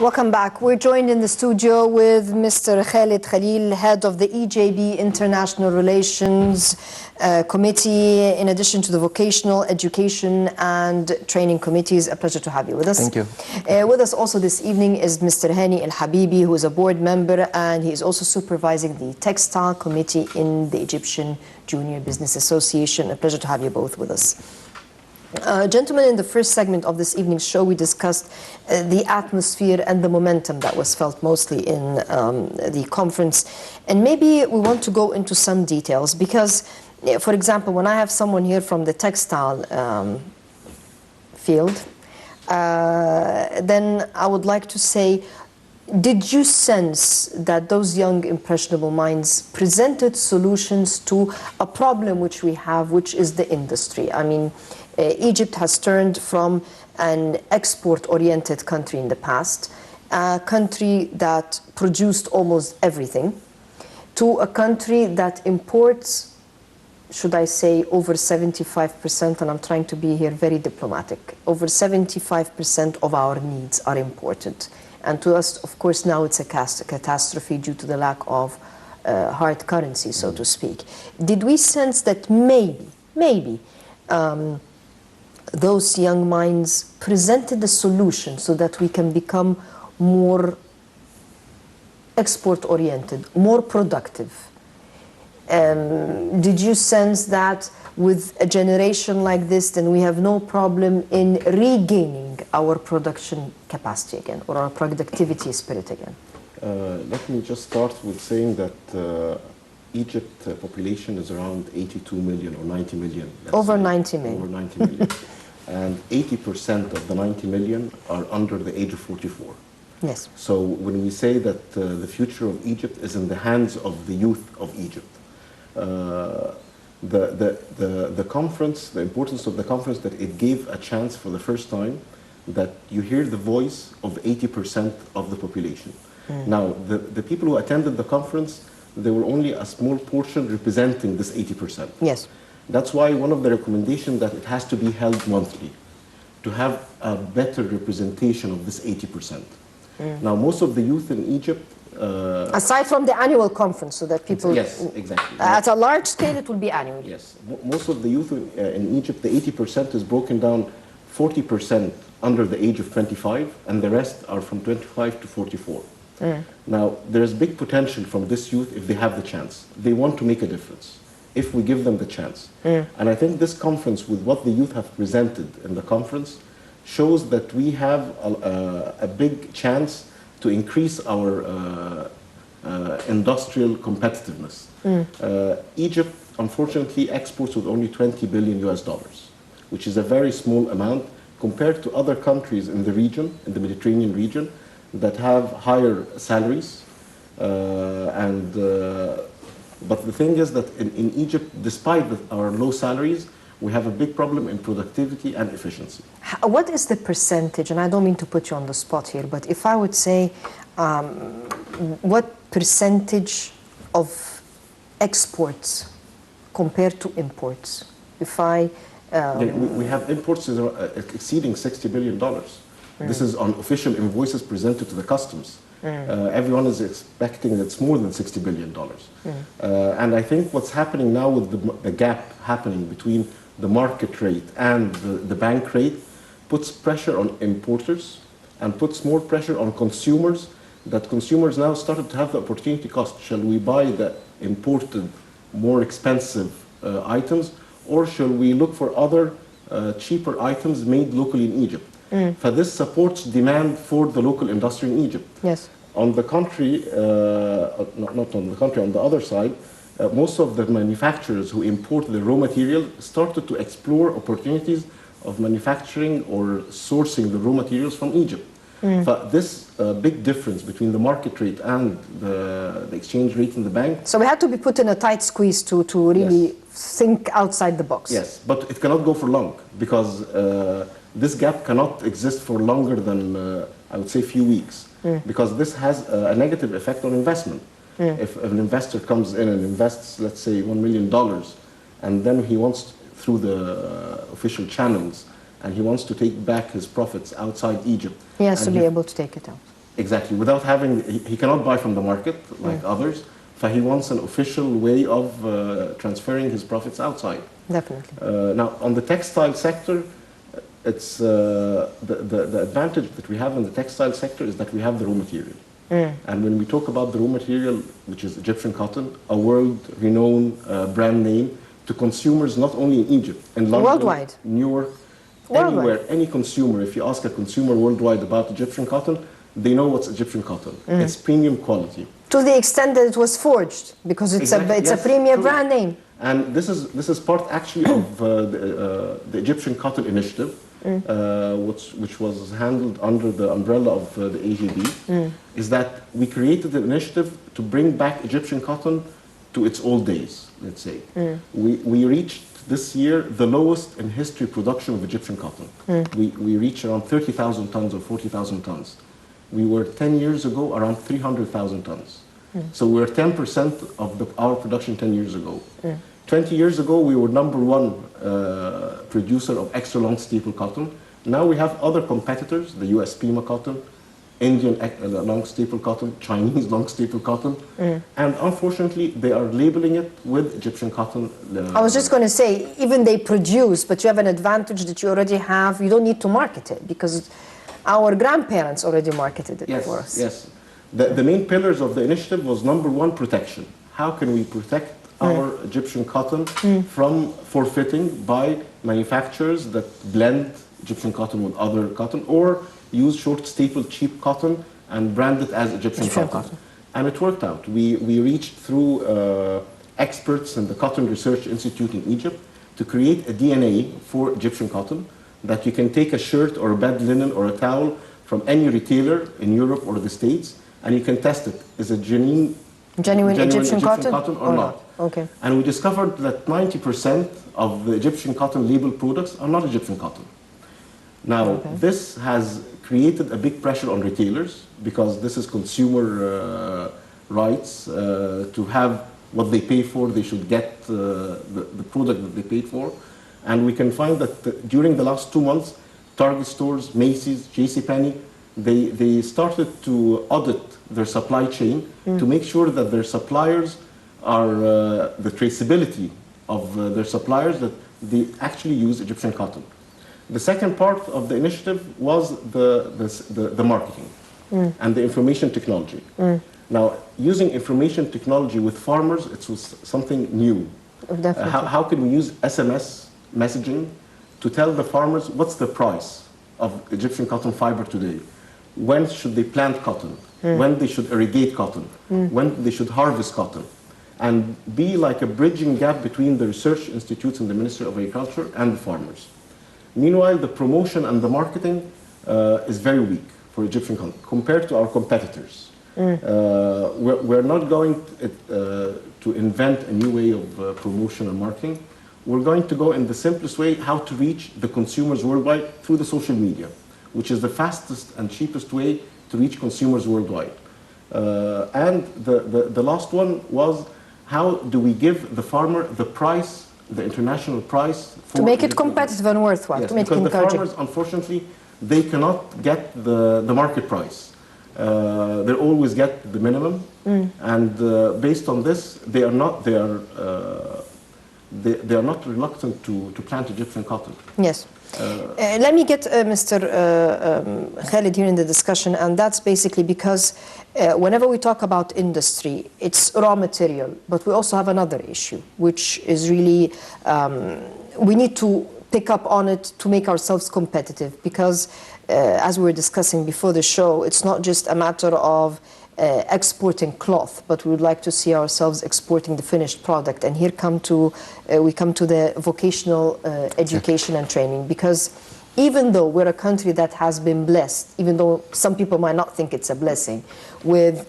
Welcome back. We're joined in the studio with Mr. Khalil, head of the EJB International Relations Committee, in addition to the Vocational Education and Training Committees. A pleasure to have you with us. Thank you. With us also this evening is Mr. Hany Habibi, who is a board member, and he is also supervising the Textile Committee in the Egyptian Junior Business Association. A pleasure to have you both with us. Gentlemen, in the first segment of this evening's show, we discussed the atmosphere and the momentum that was felt mostly in the conference. And maybe we want to go into some details because, for example, when I have someone here from the textile field, then I would like to say, did you sense that those young, impressionable minds presented solutions to a problem which we have, which is the industry? I mean, Egypt has turned from an export-oriented country in the past, a country that produced almost everything, to a country that imports, should I say, over 75%, and I'm trying to be here very diplomatic, over 75% of our needs are imported. And to us, of course, now it's a catastrophe due to the lack of hard currency, so to speak. Did we sense that maybe, those young minds presented a solution so that we can become more export-oriented, more productive? Did you sense that with a generation like this, then we have no problem in regaining our production capacity again, or our productivity spirit again? Let me just start with saying that Egypt population is around 82 million or 90 million. Over 90 million. Over 90 million. And 80% of the 90 million are under the age of 44. Yes. So when we say that the future of Egypt is in the hands of the youth of Egypt, the conference, the importance of the conference, that it gave a chance for the first time that you hear the voice of 80% of the population. Now, the people who attended the conference, there were only a small portion representing this 80%. Yes. That's why one of the recommendations that it has to be held monthly to have a better representation of this 80%. Now, most of the youth in Egypt... aside from the annual conference, so that people... Yes, exactly. At a large scale, it will be annual. Yes. Most of the youth in Egypt, the 80% is broken down 40% under the age of 25, and the rest are from 25 to 44. Now, there is big potential from this youth if they have the chance. They want to make a difference, if we give them the chance. And I think this conference, with what the youth have presented in the conference, shows that we have a big chance to increase our industrial competitiveness. Egypt, unfortunately, exports with only 20 billion US dollars, which is a very small amount compared to other countries in the region, in the Mediterranean region, that have higher salaries. But the thing is that in Egypt, despite our low salaries, we have a big problem in productivity and efficiency. What is the percentage, and I don't mean to put you on the spot here, but if I would say, what percentage of exports compared to imports? If I... we have imports exceeding $60 billion. This is on official invoices presented to the customs. Everyone is expecting that it's more than $60 billion. And I think what's happening now with the gap happening between the market rate and the bank rate puts pressure on importers and puts more pressure on consumers, that consumers now started to have the opportunity cost. Shall we buy the imported, more expensive items, or shall we look for other cheaper items made locally in Egypt? For this supports demand for the local industry in Egypt. Yes. On the contrary, not on the contrary, on the other side, most of the manufacturers who import the raw material started to explore opportunities of manufacturing or sourcing the raw materials from Egypt. But this big difference between the market rate and the exchange rate in the bank... So we had to be put in a tight squeeze to really think outside the box. Yes, but it cannot go for long, because this gap cannot exist for longer than, I would say, few weeks, because this has a negative effect on investment. If an investor comes in and invests, let's say, $1 million, and then he wants, through the official channels, and he wants to take back his profits outside Egypt. He has to be able to take it out. Exactly. Without having, he cannot buy from the market like others. So he wants an official way of transferring his profits outside. Definitely. Now, on the textile sector, it's the advantage that we have in the textile sector is that we have the raw material. And when we talk about the raw material, which is Egyptian cotton, a world-renowned brand name to consumers not only in Egypt, in London, worldwide, New York, anywhere, any consumer. If you ask a consumer worldwide about Egyptian cotton, they know what's Egyptian cotton. It's premium quality. To the extent that it was forged, because it's a premium brand name. And this is part actually of the Egyptian Cotton Initiative, which was handled under the umbrella of the AGB, is that we created an initiative to bring back Egyptian cotton to its old days, let's say. We reached this year the lowest in history production of Egyptian cotton. We reached around 30,000 tons or 40,000 tons. We were 10 years ago around 300,000 tons. So we were 10% of our production 10 years ago. 20 years ago, we were #1 producer of extra long staple cotton. Now we have other competitors, the US Pima cotton, Indian long staple cotton, Chinese long staple cotton. And unfortunately, they are labeling it with Egyptian cotton. I was just going to say, even they produce, but you have an advantage that you already have. You don't need to market it because our grandparents already marketed it for us. Yes. The main pillars of the initiative was #1, protection. How can we protect our Egyptian cotton from forfeiting by manufacturers that blend Egyptian cotton with other cotton or use short staple cheap cotton and brand it as Egyptian cotton. And it worked out. We reached through experts in the Cotton Research Institute in Egypt to create a DNA for Egyptian cotton that you can take a shirt or a bed linen or a towel from any retailer in Europe or the States and you can test it. Is it genuine Egyptian cotton or not? Okay. And we discovered that 90% of the Egyptian cotton labeled products are not Egyptian cotton. Now, this has created a big pressure on retailers because this is consumer rights to have what they pay for. They should get the product that they paid for. And we can find that during the last 2 months, Target stores, Macy's, JCPenney, they started to audit their supply chain to make sure that their suppliers are the traceability of their suppliers, that they actually use Egyptian cotton. The second part of the initiative was the marketing and the information technology. Now, using information technology with farmers, it was something new. How can we use SMS messaging to tell the farmers what's the price of Egyptian cotton fiber today? When should they plant cotton? When they should irrigate cotton? When they should harvest cotton? And be like a bridging gap between the research institutes and the Ministry of Agriculture and the farmers. Meanwhile, the promotion and the marketing is very weak for Egyptian cotton compared to our competitors. We're not going to invent a new way of promotion and marketing. We're going to go in the simplest way, how to reach the consumers worldwide through the social media, which is the fastest and cheapest way to reach consumers worldwide. And the last one was, how do we give the farmer the price, the international price? To make it competitive and worthwhile, to make it encouraging. Because the farmers, unfortunately, they cannot get the market price. They always get the minimum, and based on this, they are not reluctant to plant Egyptian cotton. Yes. Let me get Mr. Khaled here in the discussion, and that's basically because whenever we talk about industry, it's raw material, but we also have another issue, which is really, we need to pick up on it to make ourselves competitive, because as we were discussing before the show, it's not just a matter of exporting cloth, but we would like to see ourselves exporting the finished product. And here we come to the vocational education and training, because even though we're a country that has been blessed, even though some people might not think it's a blessing, with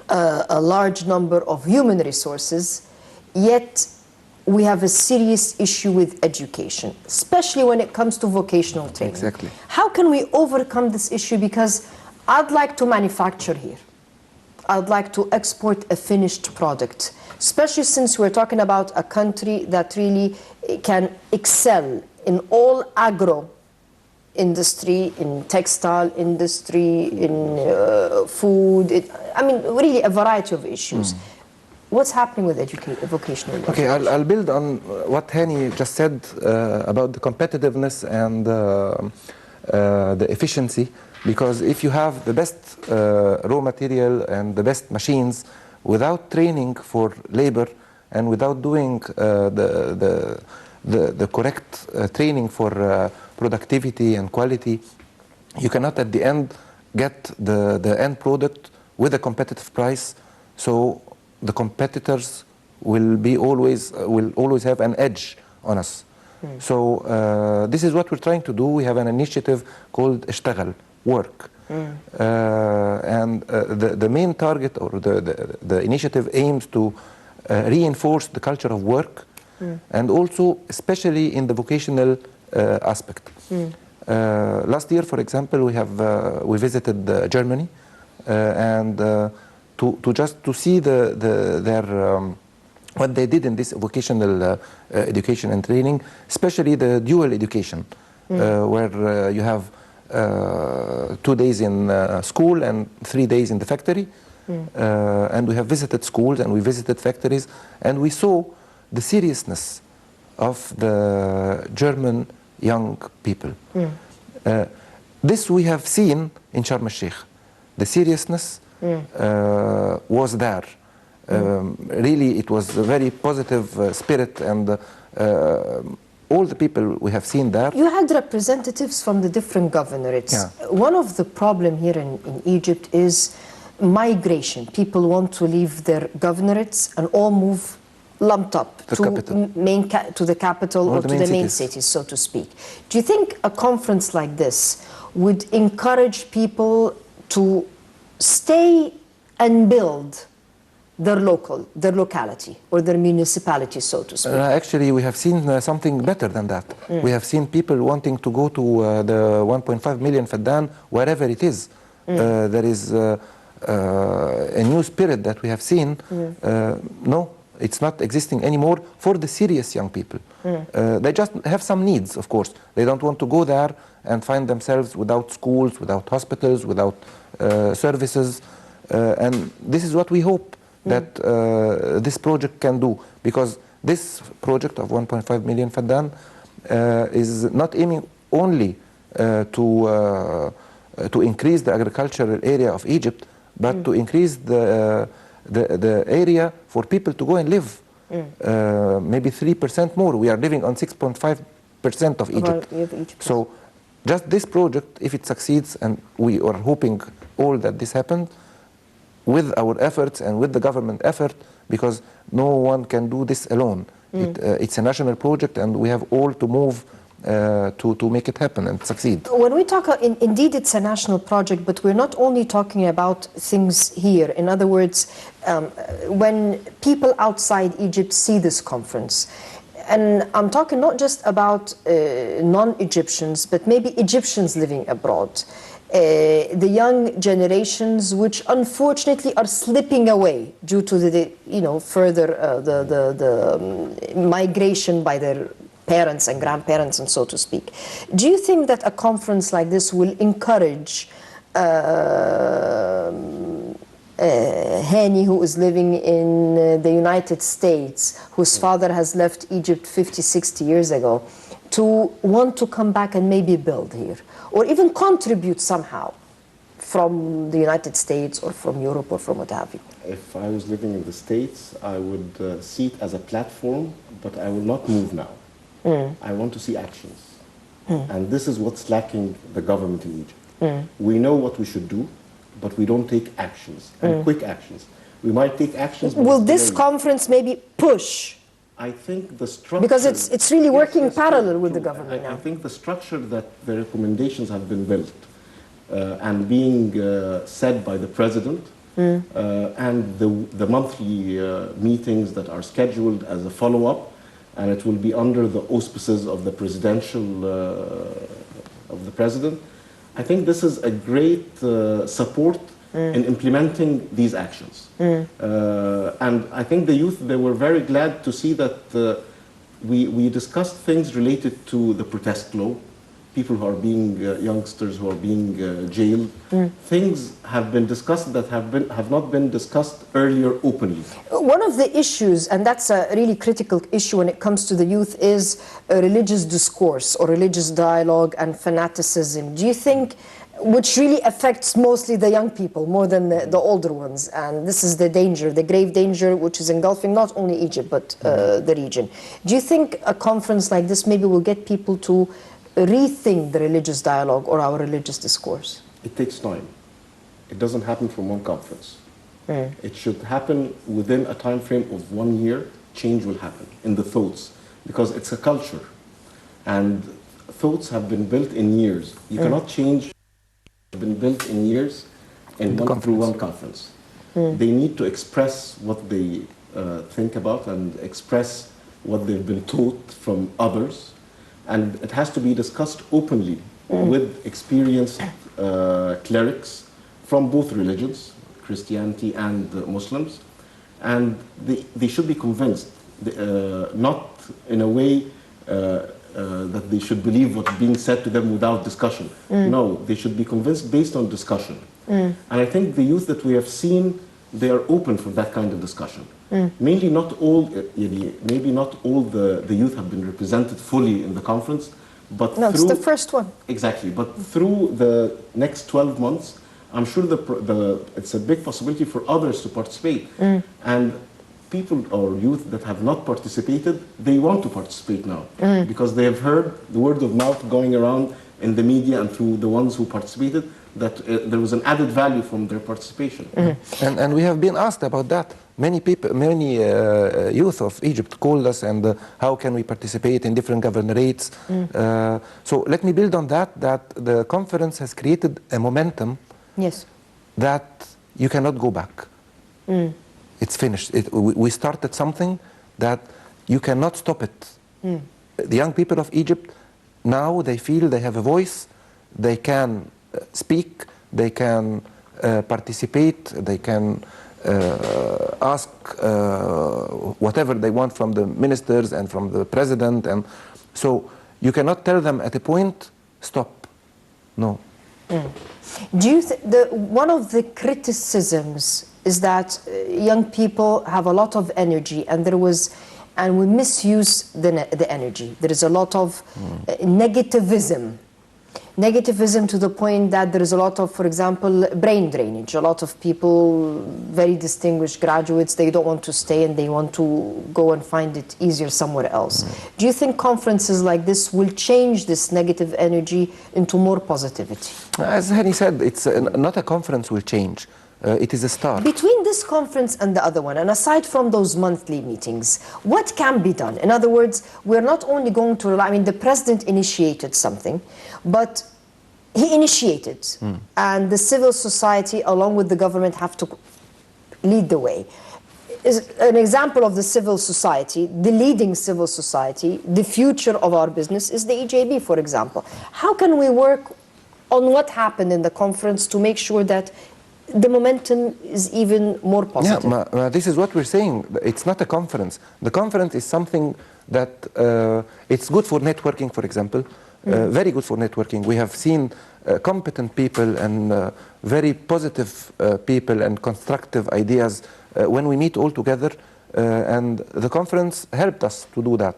a large number of human resources, yet we have a serious issue with education, especially when it comes to vocational training. Exactly. How can we overcome this issue? Because I'd like to manufacture here. I'd like to export a finished product, especially since we're talking about a country that really can excel in all agro industry, in textile industry, in food, I mean, really a variety of issues. What's happening with vocational education? Okay, I'll build on what Hany just said about the competitiveness and the efficiency, because if you have the best raw material and the best machines without training for labor and without doing the correct training for productivity and quality, you cannot at the end get the end product with a competitive price. So the competitors will always have an edge on us. So this is what we're trying to do. We have an initiative called اشتغل, work. And the main target, or the initiative, aims to reinforce the culture of work, and also especially in the vocational aspect. Last year, for example, we visited Germany, and to see what they did in this vocational education and training, especially the dual education, where you have 2 days in school and 3 days in the factory. And we have visited schools and we visited factories, and we saw the seriousness of the German young people. This we have seen in Sharm el-Sheikh. The seriousness was there. Really, it was a very positive spirit, and all the people we have seen there. You had representatives from the different governorates. Yeah. One of the problem here in Egypt is migration. People want to leave their governorates and all move lumped up to the capital or to the main cities, so to speak. Do you think a conference like this would encourage people to stay and build their locality or their municipality, so to speak? Actually, we have seen something better than that. We have seen people wanting to go to the 1.5 million Faddan, wherever it is. There is a new spirit that we have seen. No, it's not existing anymore for the serious young people. They just have some needs, of course. They don't want to go there and find themselves without schools, without hospitals, without services. And this is what we hope that this project can do, because this project of 1.5 million Faddan is not aiming only to increase the agricultural area of Egypt, but to increase the area for people to go and live. Maybe 3% more. We are living on 6.5% of Egypt. So just this project, if it succeeds, and we are hoping all that this happens, with our efforts and with the government effort, because no one can do this alone. It's a national project, and we have all to move to make it happen and succeed. When we talk, indeed it's a national project, but we're not only talking about things here. In other words, when people outside Egypt see this conference, and I'm talking not just about non-Egyptians, but maybe Egyptians living abroad, the young generations, which unfortunately are slipping away due to the further the migration by their parents and grandparents, and so to speak. Do you think that a conference like this will encourage Hany, who is living in the United States, whose father has left Egypt 50, 60 years ago, to want to come back and maybe build here, or even contribute somehow from the United States or from Europe or from what have you? If I was living in the States, I would see it as a platform, but I will not move now. I want to see actions. And this is what's lacking the government in Egypt. We know what we should do, but we don't take actions, and quick actions. We might take actions. Will this conference maybe push? I think the structure... Because it's really working parallel with the government now. I think the structure that the recommendations have been built and being said by the president and the monthly meetings that are scheduled as a follow-up, and it will be under the auspices of the presidential, of the president. I think this is a great support in implementing these actions. And I think the youth, they were very glad to see that we discussed things related to the protest law, people who are being youngsters who are being jailed. Things have been discussed that have not been discussed earlier openly. One of the issues, and that's a really critical issue when it comes to the youth, is a religious discourse or religious dialogue and fanaticism. Do you think, which really affects mostly the young people more than the older ones, and this is the danger, the grave danger which is engulfing not only Egypt but the region. Do you think a conference like this maybe will get people to rethink the religious dialogue or our religious discourse? It takes time. It doesn't happen from one conference. It should happen within a time frame of 1 year. Change will happen in the thoughts, because it's a culture, and thoughts have been built in years. You cannot change been built in years through one conference. They need to express what they think about and express what they've been taught from others, and it has to be discussed openly with experienced clerics from both religions, Christianity and Muslims, and they should be convinced, not in a way that they should believe what's being said to them without discussion. No, they should be convinced based on discussion. And I think the youth that we have seen, they are open for that kind of discussion. Maybe not all the youth have been represented fully in the conference, but no, it's the first one. Exactly, but through the next 12 months, I'm sure it's a big possibility for others to participate. And people or youth that have not participated, they want to participate now because they have heard the word of mouth going around in the media and through the ones who participated that there was an added value from their participation. And we have been asked about that. Many people, many youth of Egypt called us and how can we participate in different governorates. So let me build on that the conference has created a momentum that you cannot go back. It's finished. We started something that you cannot stop it. The young people of Egypt, now they feel they have a voice, they can speak, they can participate, they can ask whatever they want from the ministers and from the president. And so you cannot tell them at a point, stop. No. Do you one of the criticisms is that young people have a lot of energy and we misuse the energy. There is a lot of negativism to the point that there is a lot of, for example, brain drainage. A lot of people, very distinguished graduates, they don't want to stay and they want to go and find it easier somewhere else. Do you think conferences like this will change this negative energy into more positivity? As Hany said, it's not a conference will change. It is a start. Between this conference and the other one, and aside from those monthly meetings, what can be done? In other words, we're not only going to rely, I mean, the president initiated something, but he initiated, and the civil society, along with the government, have to lead the way. Is an example of the civil society, the leading civil society, the future of our business is the EJB, for example. How can we work on what happened in the conference to make sure that the momentum is even more positive? Yeah, this is what we're saying. It's not a conference. The conference is something that it's good for networking, for example. Very good for networking. We have seen competent people and very positive people and constructive ideas when we meet all together. And the conference helped us to do that.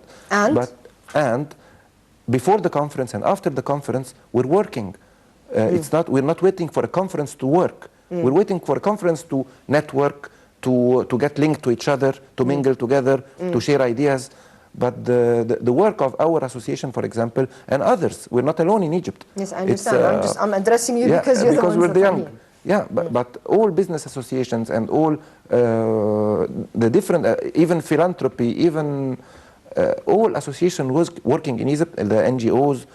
And before the conference and after the conference, we're working. We're not waiting for a conference to work. We're waiting for a conference to network, to get linked to each other, to mingle together, to share ideas. But the work of our association, for example, and others, we're not alone in Egypt. Yes, I understand. I'm addressing you because you're because the ones we're the young. Yeah, but all business associations and all the different, even philanthropy, even all associations was working in Egypt, the NGOs,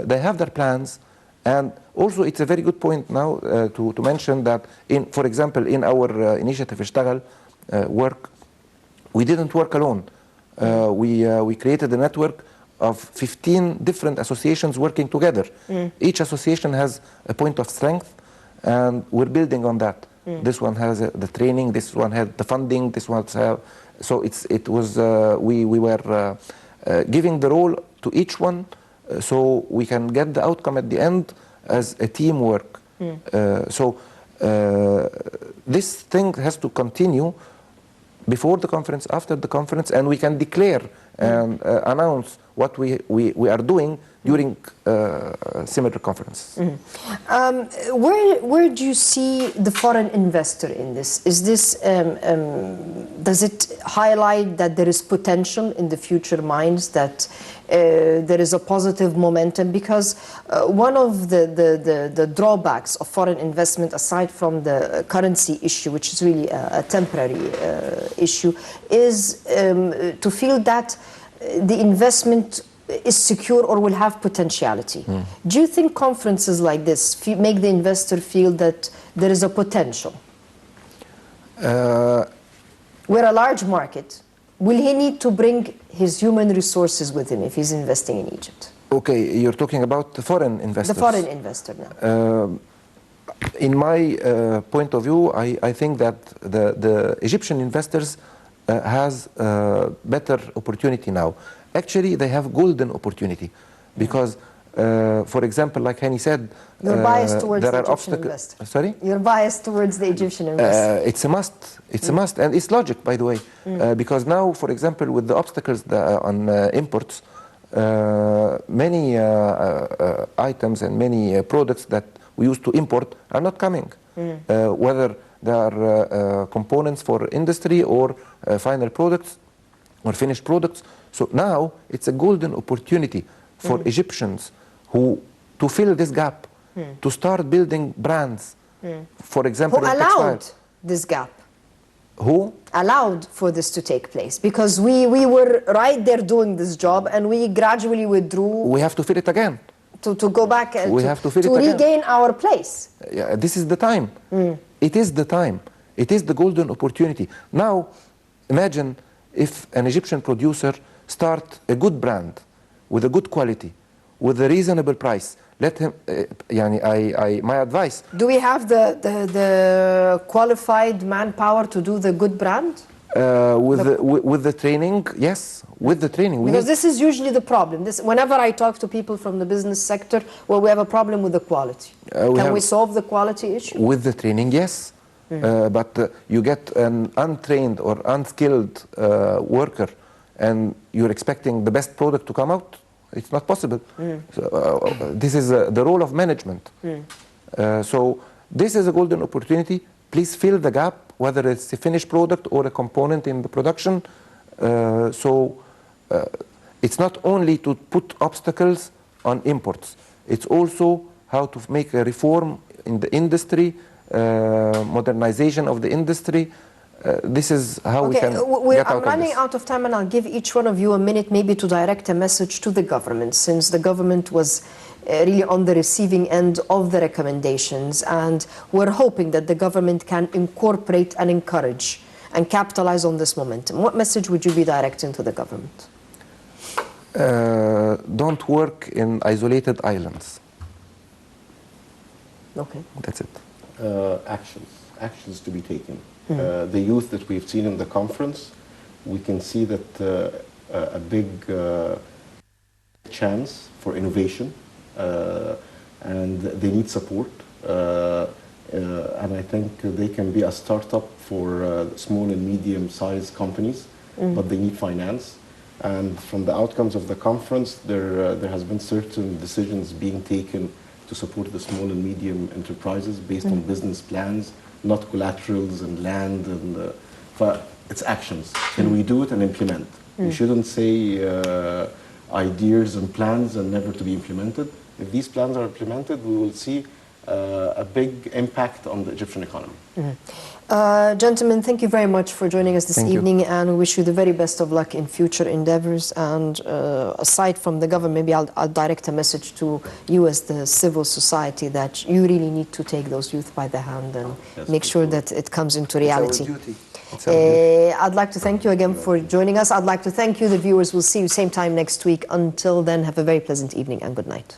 they have their plans. And also, it's a very good point now to mention that, for example, in our initiative Ishtagal work, we didn't work alone. We created a network of 15 different associations working together. Each association has a point of strength, and we're building on that. This one has the training, this one has the funding, this one has... So we were giving the role to each one so we can get the outcome at the end as a teamwork. This thing has to continue before the conference, after the conference, and we can declare and announce what we are doing during similar conferences. Where do you see the foreign investor in this? Is this does it highlight that there is potential in the future mines, that there is a positive momentum? Because one of the drawbacks of foreign investment, aside from the currency issue, which is really a temporary issue, is to feel that the investment is secure or will have potentiality. Do you think conferences like this make the investor feel that there is a potential? We're a large market. Will he need to bring his human resources with him if he's investing in Egypt? Okay, you're talking about the foreign investors. The foreign investor now. In my point of view, I think that the Egyptian investors has better opportunity now. Actually, they have golden opportunity because, for example, like Hany said, you're biased towards there the are Egyptian obstacles. investor. Sorry? You're biased towards the Egyptian investor. It's a must. It's a must, and it's logic, by the way, because now, for example, with the obstacles on imports, many items and many products that we used to import are not coming, whether they are components for industry or final products or finished products. So now it's a golden opportunity for Egyptians to fill this gap, to start building brands. For example, who allowed this gap? Who allowed for this to take place? Because we were right there doing this job, and we gradually withdrew. We have to fill it again. To go back and we have to fill to it again. Regain our place. Yeah, this is the time. It is the time. It is the golden opportunity. Now, imagine if an Egyptian producer start a good brand with a good quality, with a reasonable price. Let him. My advice. Do we have the qualified manpower to do the good brand? With the training, yes. With the training, because this is usually the problem. Whenever I talk to people from the business sector, well, we have a problem with the quality. Can we solve the quality issue? With the training, yes. But you get an untrained or unskilled worker, and you're expecting the best product to come out. It's not possible. So, this is the role of management. So this is a golden opportunity. Please fill the gap, whether it's a finished product or a component in the production. It's not only to put obstacles on imports. It's also how to make a reform in the industry, modernization of the industry. This is how we can get out of this. I'm running out of time, and I'll give each one of you a minute maybe to direct a message to the government, since the government was really on the receiving end of the recommendations, and we're hoping that the government can incorporate and encourage and capitalize on this momentum. What message would you be directing to the government? Don't work in isolated islands. Okay. That's it. Actions to be taken. The youth that we've seen in the conference, we can see that a big chance for innovation, and they need support. And I think they can be a startup for small and medium-sized companies, but they need finance. And from the outcomes of the conference, there has been certain decisions being taken to support the small and medium enterprises based on business plans, not collaterals and land, and but it's actions. Can we do it and implement? We shouldn't say ideas and plans and never to be implemented. If these plans are implemented, we will see a big impact on the Egyptian economy. Gentlemen, thank you very much for joining us this evening, and we wish you the very best of luck in future endeavors. And aside from the government, maybe I'll direct a message to you as the civil society that you really need to take those youth by the hand and make sure that it comes into reality. It's our duty. I'd like to thank you again for joining us. I'd like to thank you, the viewers. We'll see you same time next week. Until then, have a very pleasant evening and good night.